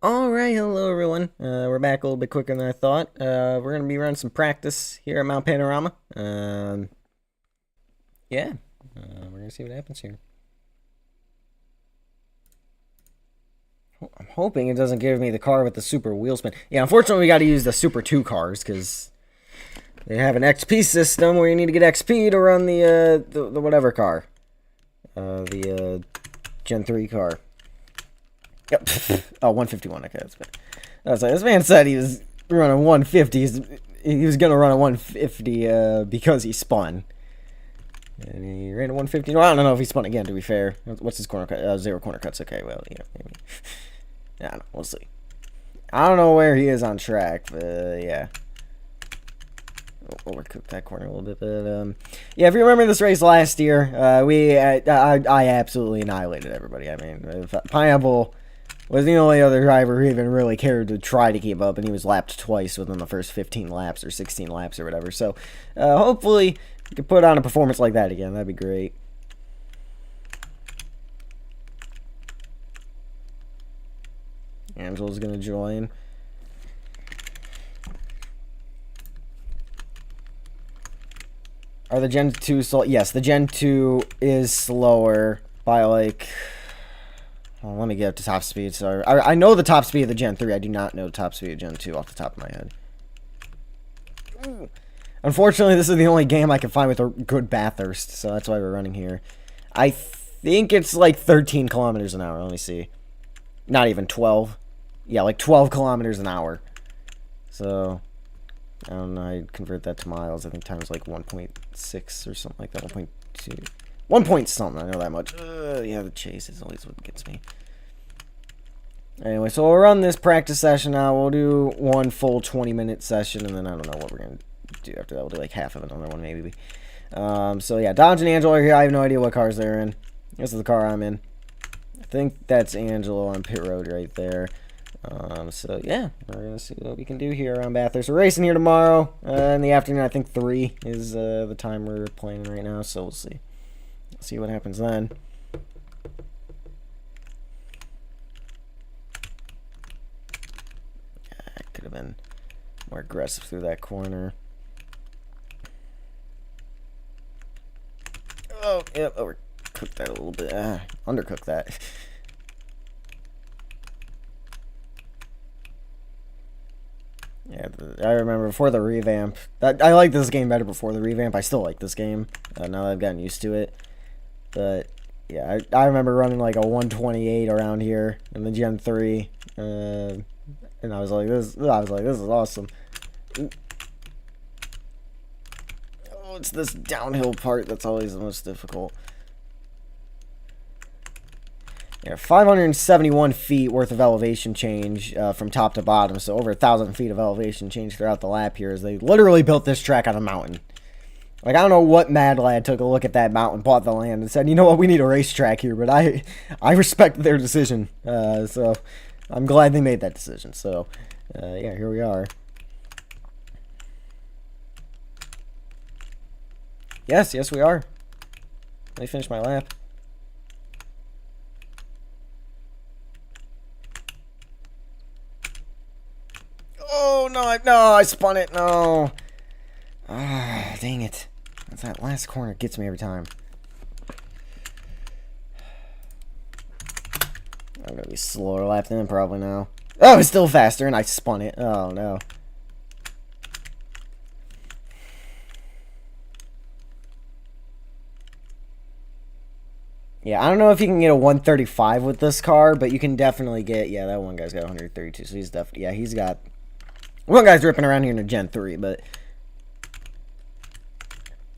Alright, hello everyone. We're back a little bit quicker than I thought. We're gonna be running some practice here at Mount Panorama. Yeah, we're gonna see what happens here. I'm hoping it doesn't give me the car with the super wheel spin. Yeah, unfortunately we gotta use the Super 2 cars, because they have an XP system where you need to get XP to run the whatever car. The Gen 3 car. Yep. Oh, 151. Okay, that's bad. I was like, this man said he was running 150. He was gonna run a 150 because he spun, and he ran a 150. Well, I don't know if he spun again. To be fair, what's his corner cut? 0 corner cuts. Okay, well, yeah, maybe. I don't know. We'll see. I don't know where he is on track, but yeah. We'll overcook that corner a little bit, but yeah. If you remember this race last year, I absolutely annihilated everybody. I mean, Pineapple was the only other driver who even really cared to try to keep up, and he was lapped twice within the first 15 laps or 16 laps or whatever. So hopefully you can put on a performance like that again. That'd be great. Angela's gonna join. Are the Gen 2 slow? Yes, the Gen 2 is slower by like... Well, let me get up to top speed. So I know the top speed of the Gen 3. I do not know the top speed of Gen 2 off the top of my head. Ooh. Unfortunately, this is the only game I can find with a good Bathurst, so that's why we're running here. I think it's like 13 kilometers an hour. Let me see. Not even 12. Yeah, like 12 kilometers an hour. So... I don't know, I convert that to miles. I think times like 1.6 or something like that. 1.2. 1 point something, I know that much. Yeah, the chase is always what gets me. Anyway, so we'll run this practice session now. We'll do one full 20-minute session, and then I don't know what we're going to do after that. We'll do like half of another one, maybe. So yeah, Dodge and Angelo are here. I have no idea what cars they're in. This is the car I'm in. I think that's Angelo on pit road right there. So yeah, we're gonna see what we can do here around Bathurst. We're racing here tomorrow in the afternoon. I think 3 is the time we're playing right now. So we'll see. See what happens then. I could have been more aggressive through that corner. Oh, yep, overcooked that a little bit. Undercooked that. Yeah, I remember before the revamp. I like this game better before the revamp. I still like this game now that I've gotten used to it. But yeah, I remember running like a 128 around here in the Gen 3, and I was like, this is awesome. Oh, it's this downhill part that's always the most difficult. Yeah, 571 feet worth of elevation change from top to bottom, so over 1,000 feet of elevation change throughout the lap here, as they literally built this track on a mountain. Like, I don't know what mad lad took a look at that mountain, bought the land, and said, you know what, we need a racetrack here, but I respect their decision, so I'm glad they made that decision. So, yeah, here we are. Yes, we are. Let me finish my lap. Oh, no, I spun it, no. Ah, dang it. That's that last corner gets me every time. I'm gonna be slower lap than probably now. Oh, it's still faster, and I spun it. Oh, no. Yeah, I don't know if you can get a 135 with this car, but you can definitely get... Yeah, that one guy's got 132, so he's definitely... Yeah, he's got... One guy's ripping around here in a Gen 3, but...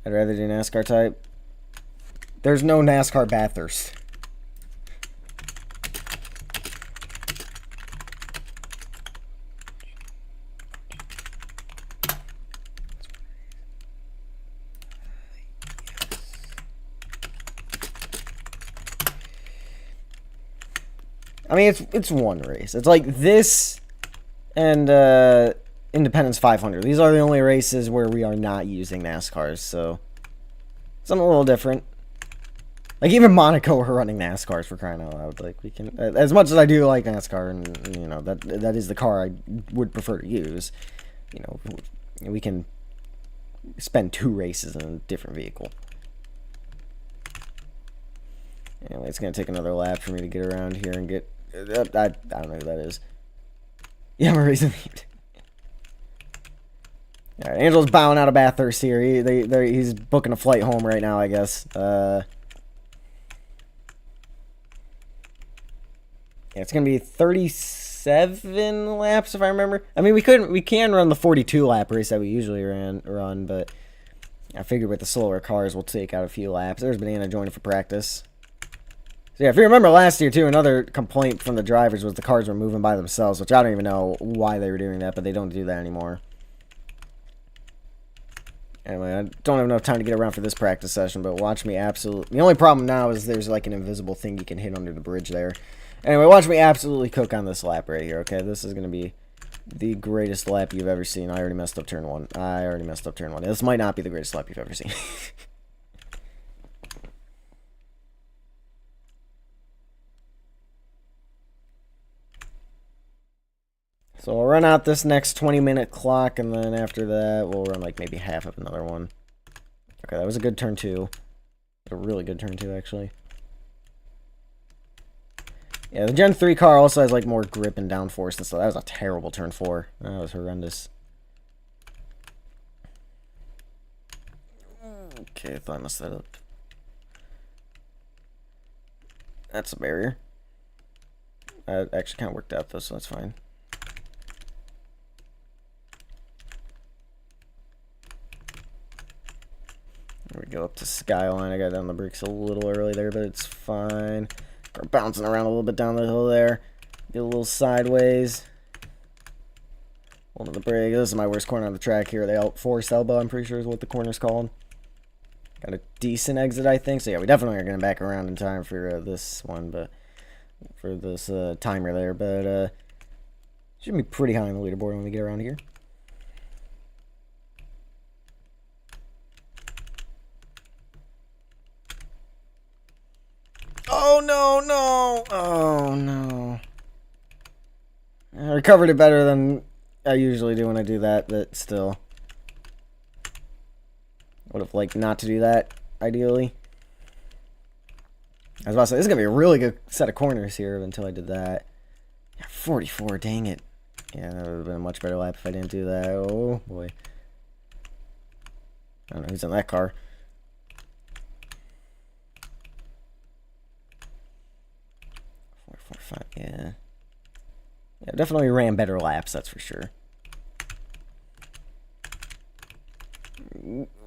I'd rather do NASCAR type. There's no NASCAR Bathurst. I mean, it's one race. It's like this and Independence 500. These are the only races where we are not using NASCARs, so something a little different. Like, even Monaco are running NASCARs, for crying out loud. Like, we can, as much as I do like NASCAR, and, you know, that is the car I would prefer to use, you know, we can spend 2 races in a different vehicle. Anyway, it's going to take another lap for me to get around here and get, I don't know who that is. Yeah, Marie's. Alright, Angel's bowing out of Bathurst here. He's booking a flight home right now, I guess. Yeah, it's gonna be 37 laps if I remember. I mean, we can run the 42 lap race that we usually run, but I figured with the slower cars we'll take out a few laps. There's Banana joining for practice. So yeah, if you remember last year too, another complaint from the drivers was the cars were moving by themselves, which I don't even know why they were doing that, but they don't do that anymore. Anyway, I don't have enough time to get around for this practice session, but watch me absolutely... The only problem now is there's like an invisible thing you can hit under the bridge there. Anyway, watch me absolutely cook on this lap right here, okay? This is going to be the greatest lap you've ever seen. I already messed up turn 1. This might not be the greatest lap you've ever seen. So we'll run out this next 20-minute clock, and then after that, we'll run like maybe half of another one. Okay, that was a good turn 2. A really good turn 2, actually. Yeah, the Gen 3 car also has like more grip and downforce and stuff. That was a terrible turn 4. That was horrendous. Okay, I thought I messed that up. That's a barrier. That actually kind of worked out though, so that's fine. There we go, up to Skyline. I got down the brakes a little early there, but it's fine. We're bouncing around a little bit down the hill there. Get a little sideways. Holding the brake. This is my worst corner on the track here. The forced elbow, I'm pretty sure is what the corner's called. Got a decent exit, I think. So yeah, we definitely are going to back around in time for this one, but for this timer there. But should be pretty high on the leaderboard when we get around here. Oh, no, no. Oh, no. I recovered it better than I usually do when I do that, but still. Would have liked not to do that, ideally. I was about to say, this is going to be a really good set of corners here until I did that. 44, dang it. Yeah, that would have been a much better lap if I didn't do that. Oh, boy. I don't know who's in that car. 4.45, yeah. Yeah, definitely ran better laps, that's for sure.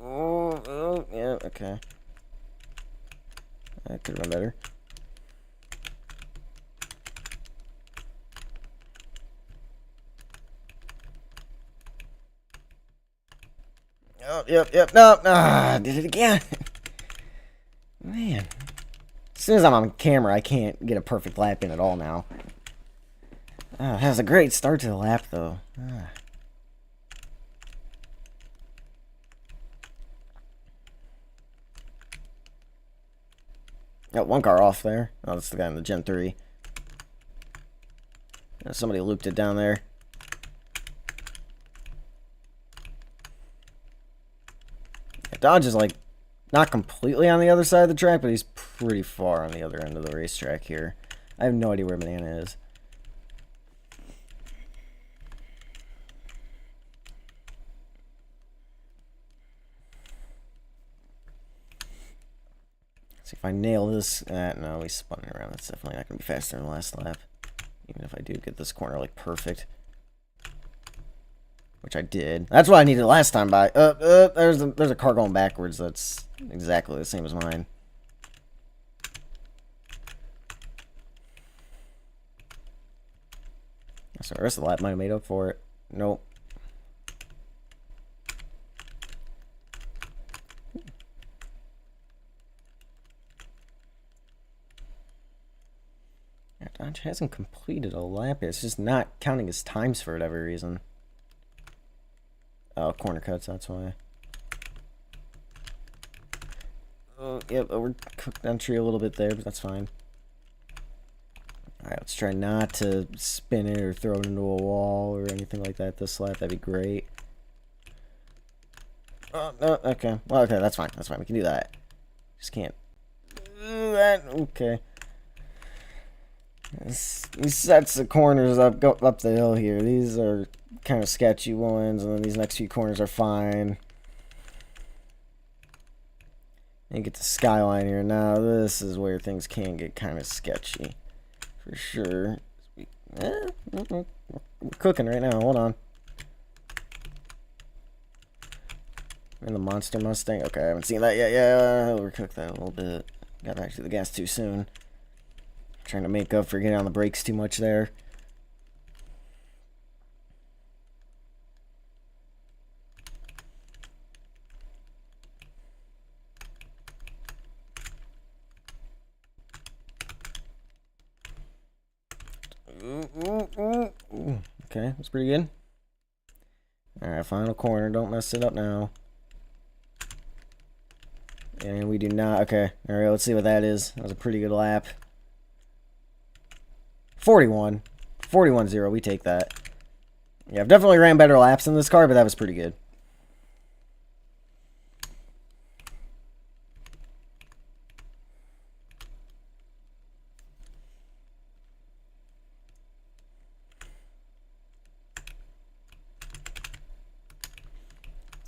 Oh, yeah, okay. That could have been better. Oh, yep, no, did it again. Man. As soon as I'm on camera, I can't get a perfect lap in at all now. It has a great start to the lap, though. Got one car off there. Oh, that's the guy in the Gen 3. Somebody looped it down there. Yeah, Dodge is like not completely on the other side of the track, but he's pretty far on the other end of the racetrack here. I have no idea where Banana is. See if I nail this. No, he's spinning around. That's definitely not going to be faster than the last lap. Even if I do get this corner like perfect. Which I did. That's what I needed last time by. There's a car going backwards that's exactly the same as mine. So the rest of the lap might have made up for it. Nope. Dodge hasn't completed a lap. It's just not counting his times for whatever reason. Oh, corner cuts, that's why. Yep, overcooked entry a little bit there, but that's fine. Alright, let's try not to spin it or throw it into a wall or anything like that this lap. That'd be great. Oh, no, okay. Well, okay, that's fine. That's fine. We can do that. Just can't do that. Okay. These sets of corners go up the hill here. These are kind of sketchy ones, and then these next few corners are fine. And get the skyline here. Now, this is where things can get kind of sketchy. For sure. We're cooking right now. Hold on. And the Monster Mustang. Okay, I haven't seen that yet. Yeah, overcooked that a little bit. Got back to the gas too soon. Trying to make up for getting on the brakes too much there. Ooh. Okay, that's pretty good. Alright, final corner. Don't mess it up now. And we do not. Okay, alright, let's see what that is. That was a pretty good lap. 41. 41-0. We take that. Yeah, I've definitely ran better laps in this car, but that was pretty good.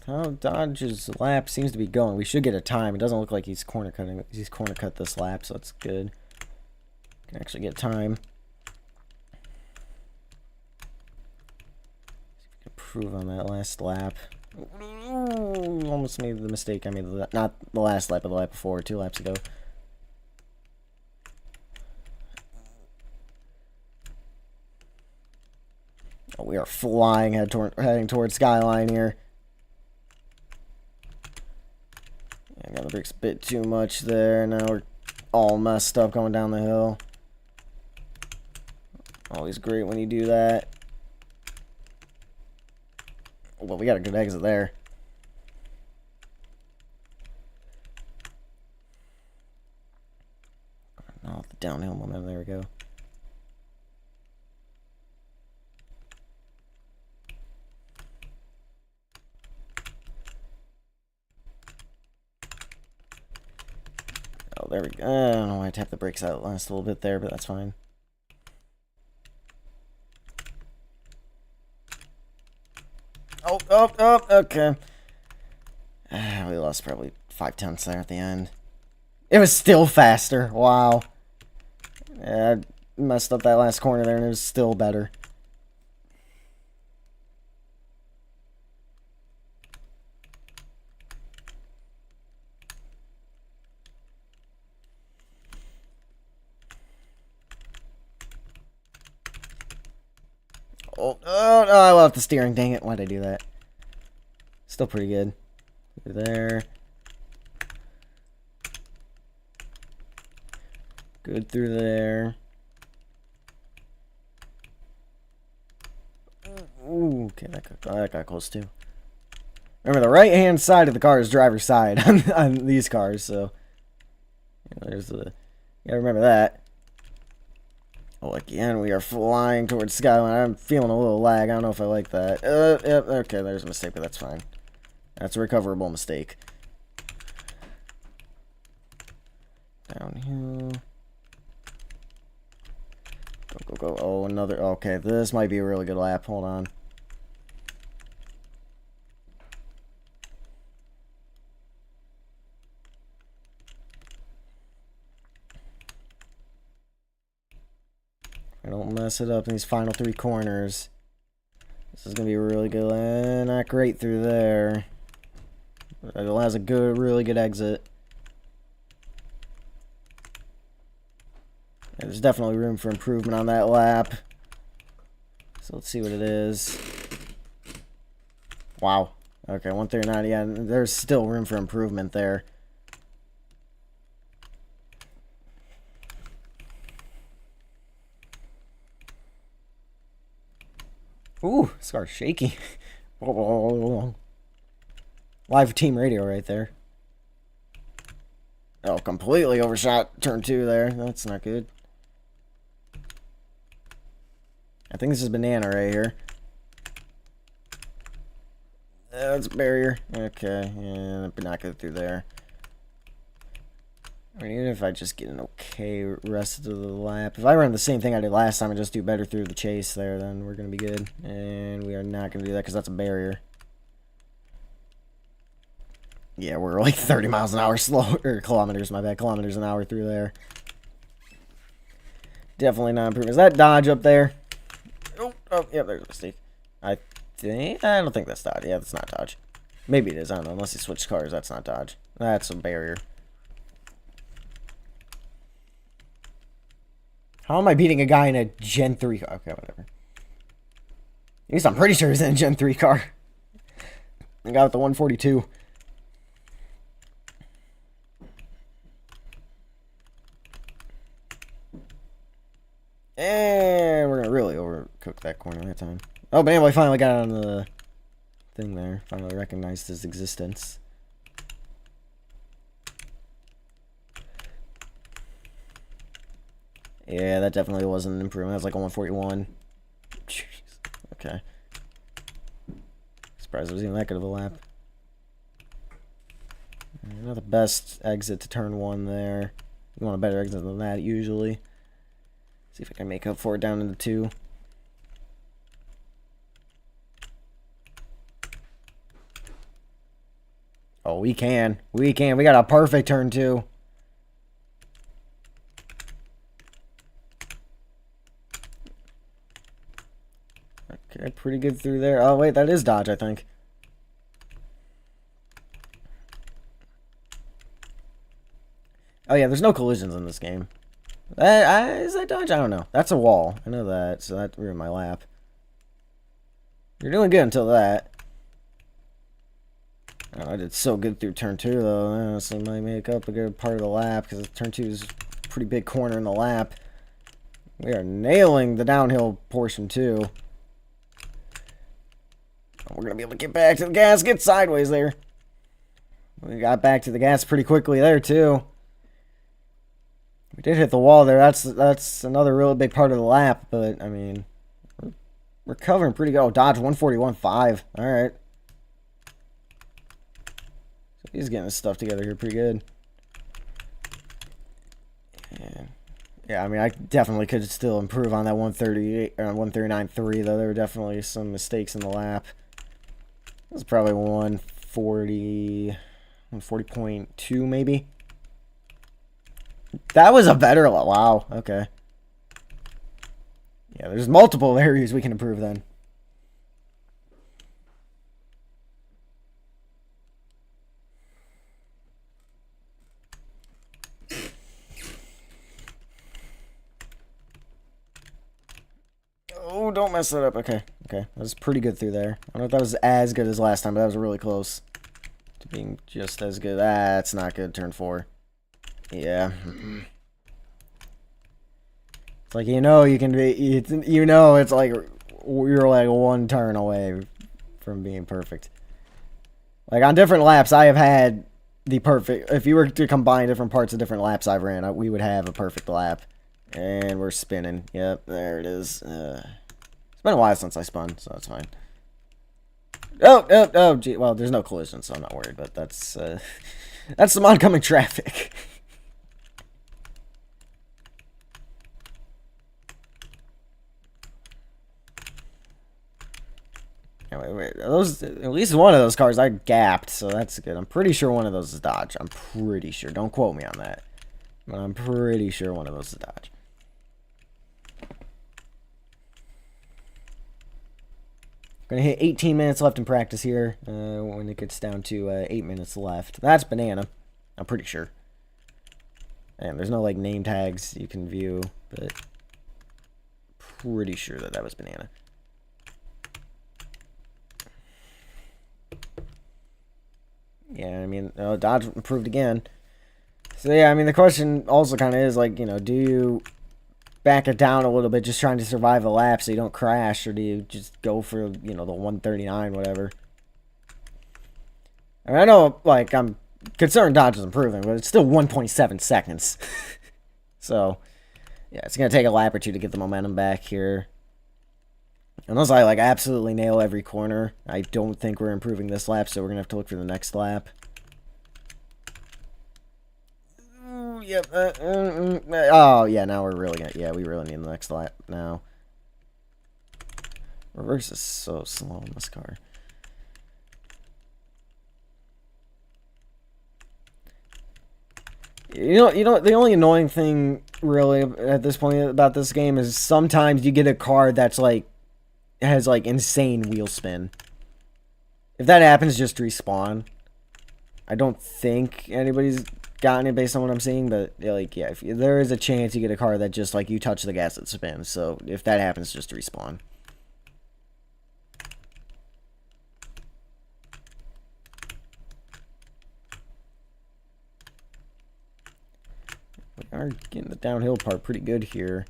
How Dodge's lap seems to be going. We should get a time. It doesn't look like he's corner cutting. He's corner cut this lap, so that's good. Can actually get time. Improve on that last lap. Ooh, almost made the mistake I made. Not the last lap, but the lap before, 2 laps ago. Oh, we are flying heading towards skyline here. I got the brakes a bit too much there. Now we're all messed up going down the hill. Always great when you do that. Well, we got a good exit there. Oh, the downhill momentum. There we go. Oh, there we go. I don't know why I tapped the brakes out last little bit there, but that's fine. Oh, okay. We lost probably 5/10 there at the end. It was still faster. Wow. Yeah, I messed up that last corner there, and it was still better. Oh, I left the steering. Dang it. Why'd I do that? Still pretty good. Through there. Good through there. Ooh, okay, that got close too. Remember, the right-hand side of the car is driver's side on these cars, so there's the. You gotta remember that. Oh, again, we are flying towards skyline. I'm feeling a little lag. I don't know if I like that. Yep, okay, there's a mistake, but that's fine. That's a recoverable mistake. Downhill. Go. Oh, another. Okay, this might be a really good lap. Hold on. I don't mess it up in these final 3 corners. This is going to be a really good. Not great through there. It has a really good exit. Yeah, there's definitely room for improvement on that lap. So let's see what it is. Wow. Okay, 139. Yeah, there's still room for improvement there. Ooh, this car's shaky. Live team radio right there. Oh, completely overshot turn 2 there. That's not good. I think this is banana right here. That's a barrier. Okay, yeah, not good through there. I mean, even if I just get an okay rest of the lap. If I run the same thing I did last time and just do better through the chase there, then we're going to be good. And we are not going to do that because that's a barrier. Yeah, we're like 30 miles an hour slow, or kilometers, my bad, kilometers an hour through there. Definitely not improving. Is that dodge up there? Oh, yeah, there's a mistake. I don't think that's dodge. Yeah, that's not dodge. Maybe it is, I don't know. Unless he switched cars, that's not dodge. That's a barrier. How am I beating a guy in a Gen 3 car? Okay, whatever. At least I'm pretty sure he's in a Gen 3 car. I got the 142. And we're going to really overcook that corner that time. Oh, but anyway, finally got on the thing there. Finally recognized his existence. Yeah, that definitely wasn't an improvement. That was like a 141. Jeez. Okay. Surprised it was even that good of a lap. Not the best exit to turn 1 there. You want a better exit than that, usually. See if I can make up for it down into 2. Oh, we can. We can. We got a perfect turn 2. Okay, pretty good through there. Oh, wait, that is dodge, I think. Oh, yeah, there's no collisions in this game. Is that dodge? I don't know. That's a wall. I know that, so that ruined my lap. You're doing good until that. Oh, I did so good through turn 2, though. So I might make up a good part of the lap, because turn 2 is a pretty big corner in the lap. We are nailing the downhill portion, too. We're going to be able to get back to the gas, get sideways there. We got back to the gas pretty quickly there, too. We did hit the wall there. That's another really big part of the lap, but, I mean, we're covering pretty good. Oh, dodge 141.5. All right. So he's getting his stuff together here pretty good. And, yeah, I mean, I definitely could still improve on that 138 or 139.3, though. There were definitely some mistakes in the lap. It was probably 140.2 maybe. That was a better lap. Wow, okay. Yeah, there's multiple areas we can improve then. Oh, don't mess that up. Okay, okay. That was pretty good through there. I don't know if that was as good as last time, but that was really close to being just as good. That's not good, turn 4. Yeah. It's like, you know, you can be, you know, it's like, you're like 1 turn away from being perfect. Like, on different laps, I have had the perfect, if you were to combine different parts of different laps I've ran, we would have a perfect lap. And we're spinning. Yep, there it is. It's been a while since I spun, so that's fine. Oh, gee. Well, there's no collision, so I'm not worried, but that's some oncoming traffic. Wait. Those, at least one of those cars I gapped, so that's good. I'm pretty sure one of those is dodge. I'm pretty sure. Don't quote me on that. But I'm pretty sure one of those is dodge. Gonna hit 18 minutes left in practice here when it gets down to 8 minutes left. That's banana. I'm pretty sure. And there's no like name tags you can view, but pretty sure that was banana. Yeah, I mean, dodge improved again. So yeah, I mean, the question also kind of is like, you know, do you back it down a little bit, just trying to survive a lap so you don't crash, or do you just go for, you know, the 139, whatever? I mean, I know, like, I'm considering dodge is improving, but it's still 1.7 seconds. So, yeah, it's going to take a lap or two to get the momentum back here. Unless I, like, absolutely nail every corner, I don't think we're improving this lap, so we're going to have to look for the next lap. Ooh, yep. Oh, yeah, now we're really going to... Yeah, we really need the next lap now. Reverse is so slow in this car. You know, the only annoying thing, really, at this point about this game is sometimes you get a car that's, like, has, like, insane wheel spin. If that happens, just respawn. I don't think anybody's gotten it based on what I'm seeing, but, like, yeah, if there is a chance you get a car that just, like, you touch the gas, it spins. So, if that happens, just respawn. We are getting the downhill part pretty good here.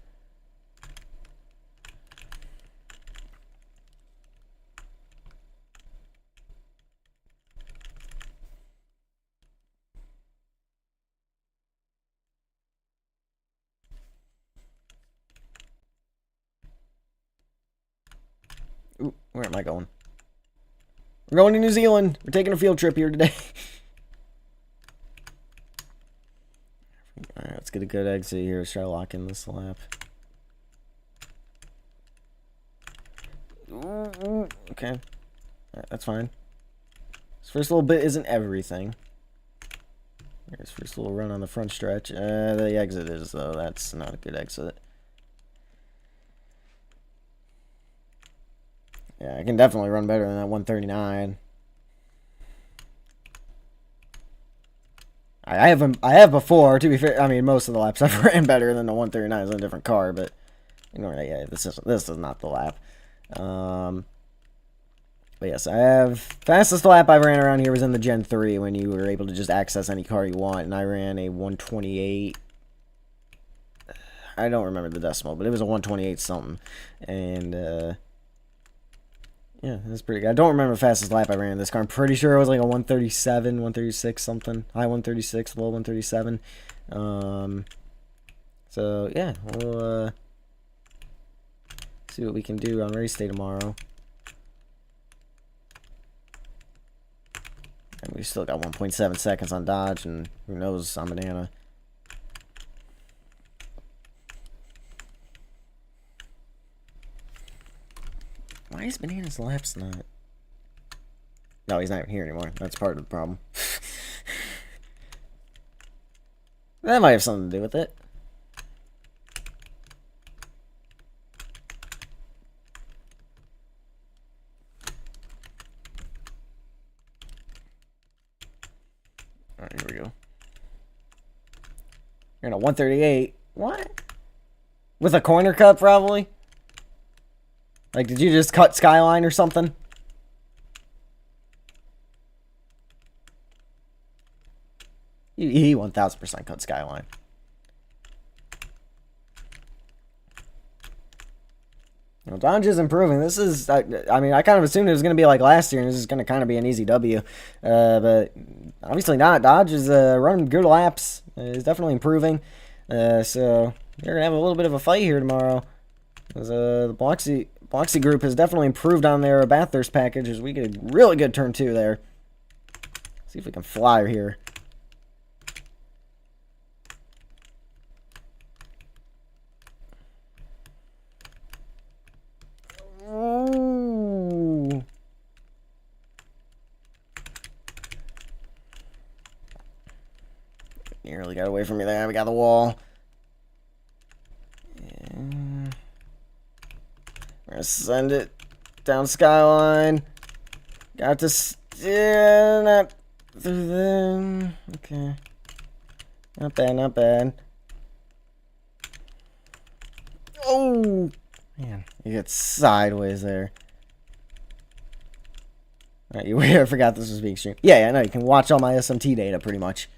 Ooh, where am I going? We're going to New Zealand. We're taking a field trip here today. Alright, let's get a good exit here. Let's try to lock in this lap. Ooh, okay. Alright, that's fine. This first little bit isn't everything. Here's first little run on the front stretch. The exit is, though. That's not a good exit. Yeah, I can definitely run better than that 139. I have before, to be fair. I mean, most of the laps I've ran better than the 139 in a different car, but ignore that. Yeah, this is not the lap. But yes, I have fastest lap I ran around here was in the Gen 3 when you were able to just access any car you want, and I ran a 128. I don't remember the decimal, but it was a 128 something, and yeah, that's pretty good. I don't remember the fastest lap I ran in this car. I'm pretty sure it was like a 137, 136 something. High 136, low 137. So, yeah, we'll see what we can do on race day tomorrow. And we still got 1.7 seconds on dodge, and who knows on banana. Why is Banana's laps not... No, he's not even here anymore. That's part of the problem. That might have something to do with it. Alright, here we go. You're in a 138. What? With a corner cut, probably? Like, did you just cut Skyline or something? He 1000% cut Skyline. Well, Dodge is improving. This is, I mean, I kind of assumed it was going to be like last year, and this is going to kind of be an easy W. But obviously not. Dodge is running good laps. Is definitely improving. So you're going to have a little bit of a fight here tomorrow. Because the Bloxy group has definitely improved on their Bathurst package as we get a really good turn 2 there. See if we can fly here. Ooh. Nearly got away from me there. We got the wall. We're gonna send it down Skyline. Got to steer not through them. Okay. Not bad, not bad. Oh man, you get sideways there. Alright, I forgot this was being streamed. Yeah, I know, you can watch all my SMT data pretty much.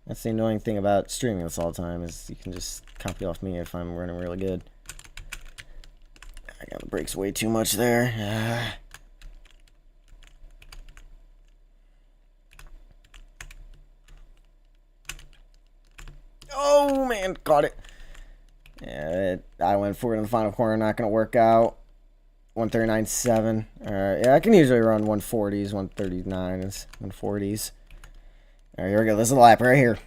That's the annoying thing about streaming this all the time, is you can just copy off me if I'm running really good. I got the brakes way too much there. and caught it. Yeah, I went for it in the final corner. Not going to work out. 139.7. Alright, yeah, I can usually run 140s, 139s, 140s. Alright, here we go. This is the lap right here.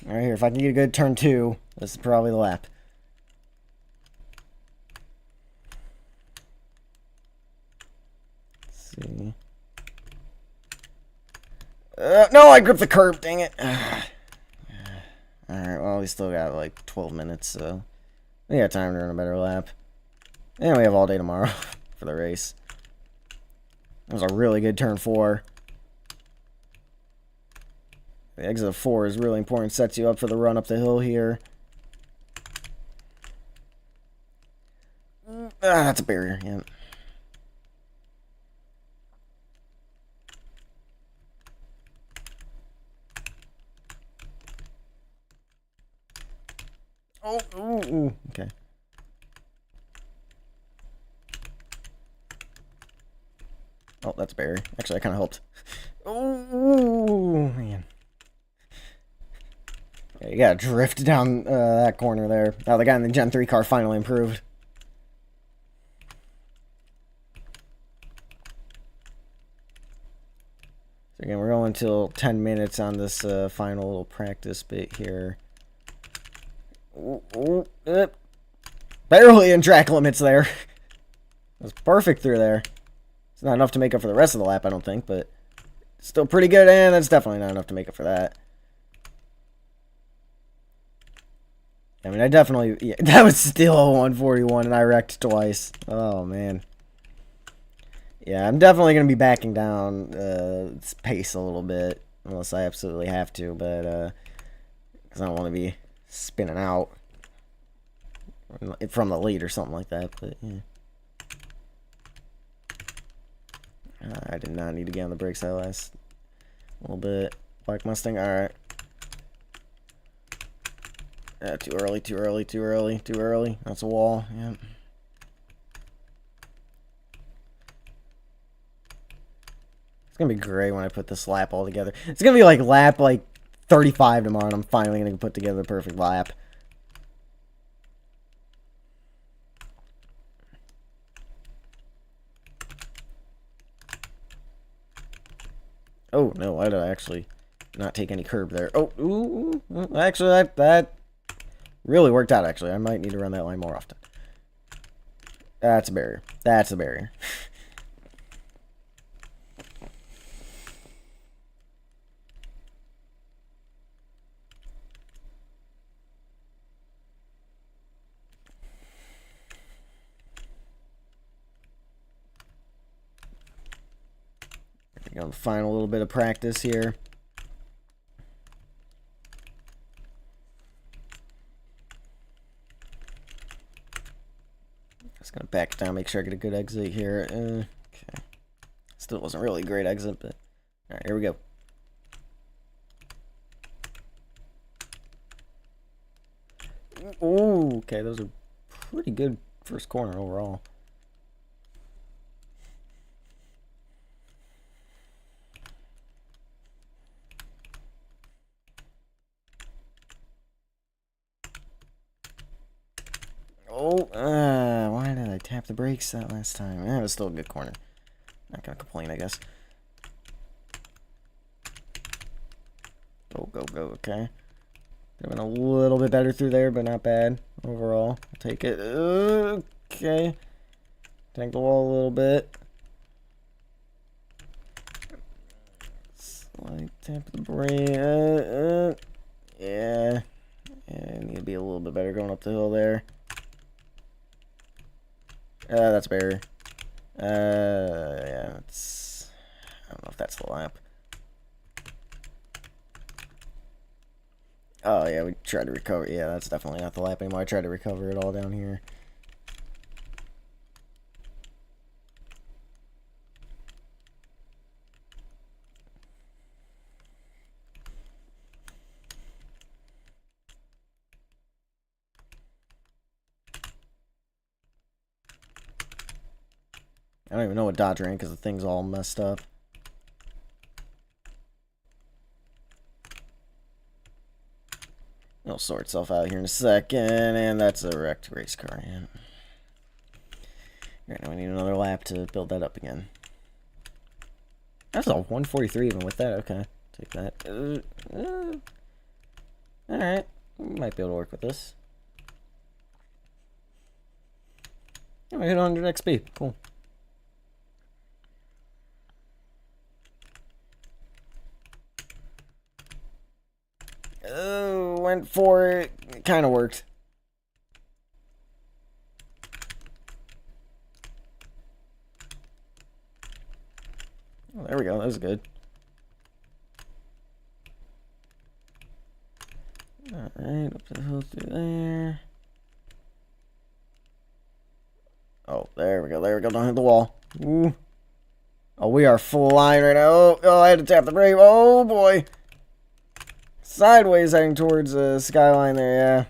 Right here. If I can get a good turn 2, this is probably the lap. Let's see. No, I gripped the curb, dang it. Alright, well, we still got like 12 minutes, so we got time to run a better lap. And we have all day tomorrow for the race. That was a really good turn 4. The exit of 4 is really important. Sets you up for the run up the hill here. That's a barrier, yeah. Oh, ooh, okay. Oh, that's a barrier. Actually, that kind of helped. Oh, man. Yeah, you gotta drift down that corner there. Oh, the guy in the Gen 3 car finally improved. So again, we're going until 10 minutes on this final little practice bit here. Barely in track limits there. It was perfect through there. It's not enough to make up for the rest of the lap, I don't think, but still pretty good, and that's definitely not enough to make up for that. I mean, I definitely... Yeah, that was still a 141, and I wrecked twice. Oh, man. Yeah, I'm definitely going to be backing down its pace a little bit, unless I absolutely have to, but... because I don't want to be spinning out from the lead or something like that, but, yeah. I did not need to get on the brakes that last little bit. Black Mustang, alright. Too early, too early, too early, too early. That's a wall, yeah. It's gonna be great when I put this lap all together. It's gonna be like lap 35 tomorrow, and I'm finally gonna put together the perfect lap. Oh, no, why did I actually not take any curb there? Oh, ooh, actually, that really worked out, actually. I might need to run that line more often. That's a barrier. That's a barrier. Going to final little bit of practice here. Just going to back down, make sure I get a good exit here. Okay. Still wasn't really a great exit, but... Alright, here we go. Ooh, okay, those are pretty good first corner overall. Oh, why did I tap the brakes that last time? It was still a good corner. Not gonna complain, I guess. Go, go, go, okay. Could have been a little bit better through there, but not bad overall. I'll take it. Okay. Tank the wall a little bit. Slight tap the brake. Yeah. Yeah, I need to be a little bit better going up the hill there. That's barrier. Yeah, it's... I don't know if that's the lap. Oh, yeah, we tried to recover. Yeah, that's definitely not the lap anymore. I tried to recover it all down here. I don't even know what Dodge ran because the thing's all messed up. It'll sort itself out here in a second, and that's a wrecked race car. Yeah. Right, now we need another lap to build that up again. That's a 143 even with that. Okay, take that. Alright, we might be able to work with this. Yeah, we hit 100 XP. Cool. Oh, went for it. It kind of worked. Oh, there we go. That was good. Alright, up the hill through there. Oh, there we go. There we go. Don't hit the wall. Ooh. Oh, we are flying right now. Oh, I had to tap the brake. Oh, boy. Sideways heading towards the skyline there, yeah.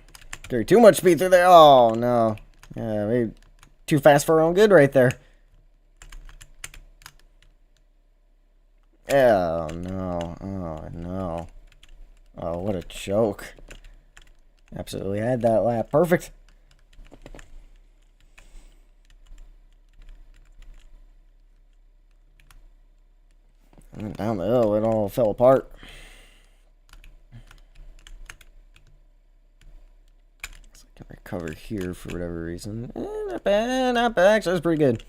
Carry too much speed through there. Oh, no. Yeah, maybe too fast for our own good right there. Oh, no. Oh, no. Oh, what a choke. Absolutely had that lap. Perfect. And down the hill, it all fell apart. So I can recover here for whatever reason. Not bad, not bad. Actually, that's pretty good.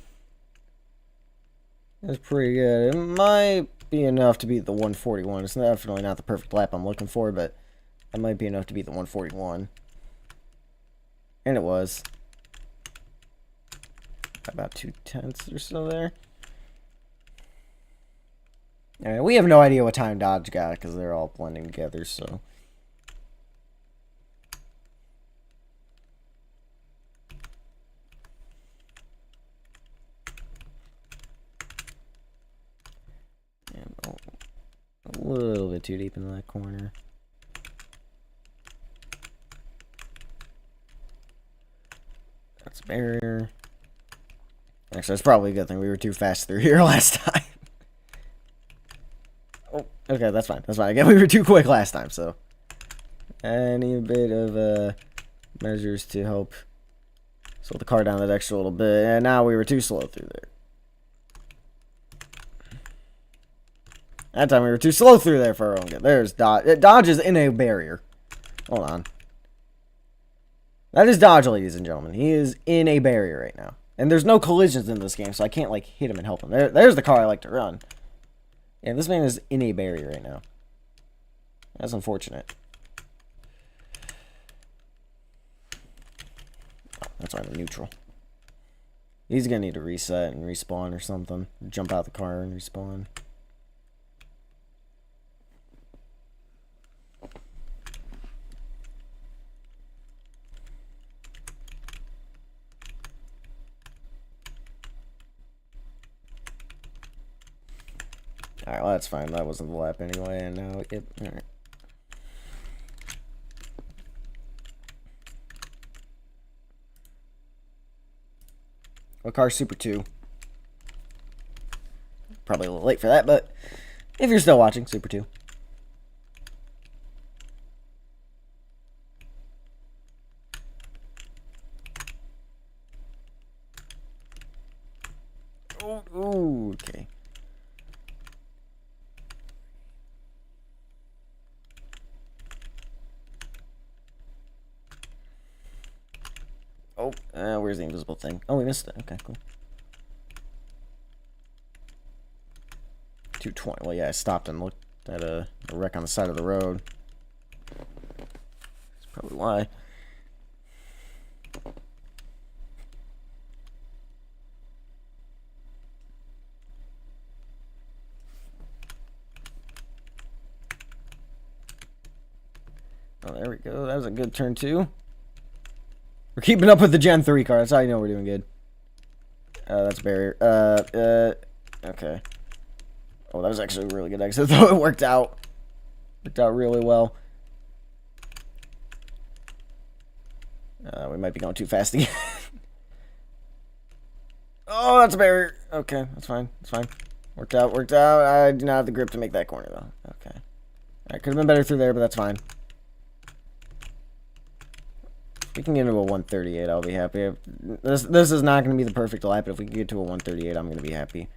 That's pretty good. It might be enough to beat the 141. It's definitely not the perfect lap I'm looking for, but it might be enough to beat the 141. And it was. About 2/10 or so there. And we have no idea what time Dodge got because they're all blending together, so. And a little bit too deep into that corner. That's a barrier. Actually, that's probably a good thing. We were too fast through here last time. Oh, okay, that's fine. That's fine. Again, we were too quick last time, so. Any bit of measures to help slow the car down that extra little bit. And now we were too slow through there. That time we were too slow through there for our own good. There's Dodge. Dodge is in a barrier. Hold on. That is Dodge, ladies and gentlemen. He is in a barrier right now. And there's no collisions in this game, so I can't, like, hit him and help him. There's the car I like to run. Yeah, this man is in a barrier right now. That's unfortunate. That's why I'm neutral. He's gonna need to reset and respawn or something. Jump out the car and respawn. Alright, well that's fine. That wasn't the lap anyway, and now it... Alright. What car? Super 2. Probably a little late for that, but if you're still watching, Super 2. Oh, okay. Oh, where's the invisible thing? Oh, we missed it. Okay, cool. 220. Well, yeah, I stopped and looked at a wreck on the side of the road. That's probably why. Oh, there we go. That was a good turn, too. We're keeping up with the Gen 3 car. That's how you know we're doing good. That's a barrier. Okay. Oh, that was actually a really good exit, though. It worked out. Worked out really well. We might be going too fast again. Oh, that's a barrier. Okay, that's fine. That's fine. Worked out, worked out. I do not have the grip to make that corner, though. Okay. I could have been better through there, but that's fine. If we can get into a 138, I'll be happy. This is not going to be the perfect lap, but if we can get to a 138, I'm going to be happy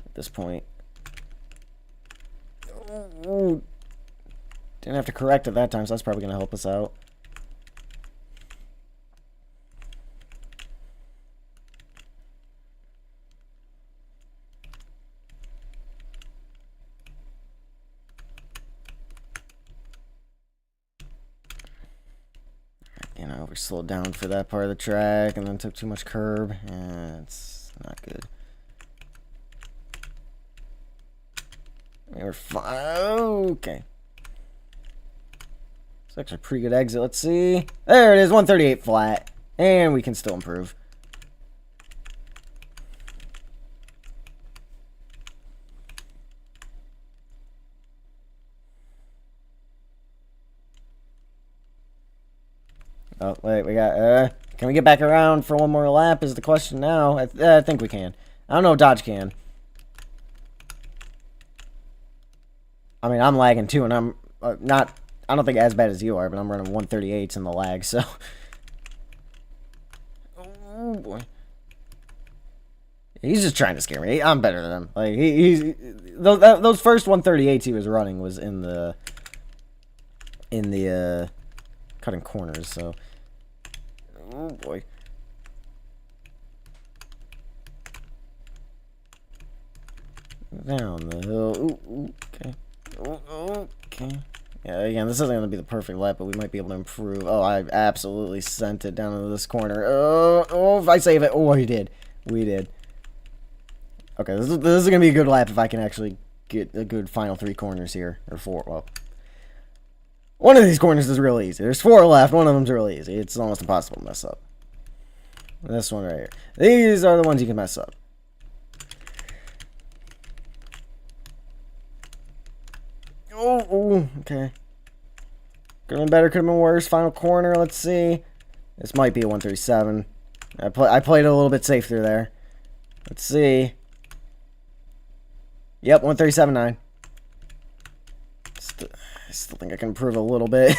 at this point. Ooh. Didn't have to correct it that time, so that's probably going to help us out. You know, we slowed down for that part of the track and then took too much curb. And it's not good. We're fine. Okay. It's actually a pretty good exit. Let's see. There it is, 138 flat. And we can still improve. Oh, wait, we got, can we get back around for one more lap is the question now. I think we can. I don't know if Dodge can. I mean, I'm lagging too, and I'm not, I don't think as bad as you are, but I'm running 138s in the lag, so. Oh, boy. He's just trying to scare me. I'm better than him. Like, those first 138s he was running was in the cutting corners, so. Oh boy. Down the hill. Ooh, okay. Ooh, okay. Yeah, again, this isn't going to be the perfect lap, but we might be able to improve. Oh, I absolutely sent it down into this corner. Oh, if I save it. Oh, we did. We did. Okay, this is going to be a good lap if I can actually get a good final 3 corners here. Or 4, well. One of these corners is real easy. There's 4 left. One of them's real easy. It's almost impossible to mess up. This one right here. These are the ones you can mess up. Oh, okay. Could have been better, could have been worse. Final corner, let's see. This might be a 137. I played it a little bit safe through there. Let's see. Yep, 137.9. I still think I can improve a little bit.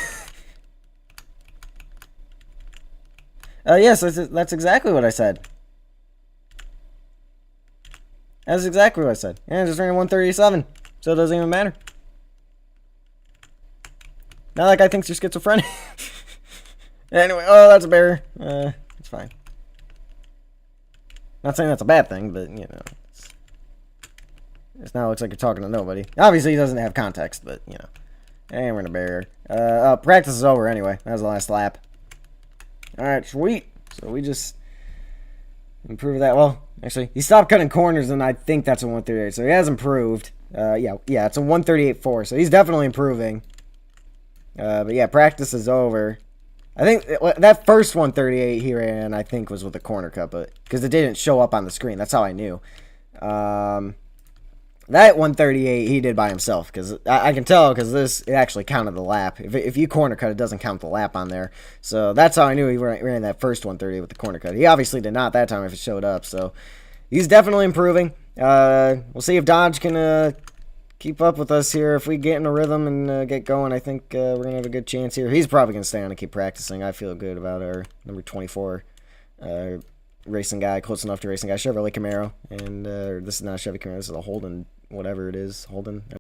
Yes, that's exactly what I said. That's exactly what I said. Yeah, I just ran 137, so it doesn't even matter. Now that guy thinks you're schizophrenic. Anyway, oh, that's a barrier. It's fine. Not saying that's a bad thing, but, you know. It's now looks like you're talking to nobody. Obviously, he doesn't have context, but, you know. And we're in a barrier. Practice is over anyway. That was the last lap. Alright, sweet. So we just improved that. Well, actually, he stopped cutting corners, and I think that's a 138. So he has improved. Yeah, it's a 138.4. So he's definitely improving. But yeah, practice is over. I think that first 138 he ran, I think, was with a corner cut, but because it didn't show up on the screen. That's how I knew. That 138 he did by himself, because I can tell, because it actually counted the lap. If you corner cut, it doesn't count the lap on there. So that's how I knew he ran that first 138 with the corner cut. He obviously did not that time if it showed up. So he's definitely improving. We'll see if Dodge can keep up with us here. If we get in a rhythm and get going, I think we're going to have a good chance here. He's probably going to stay on and keep practicing. I feel good about our number 24 racing guy, close enough to racing guy, Chevrolet Camaro. And this is not a Chevy Camaro. This is a Holden, whatever it is. Holden.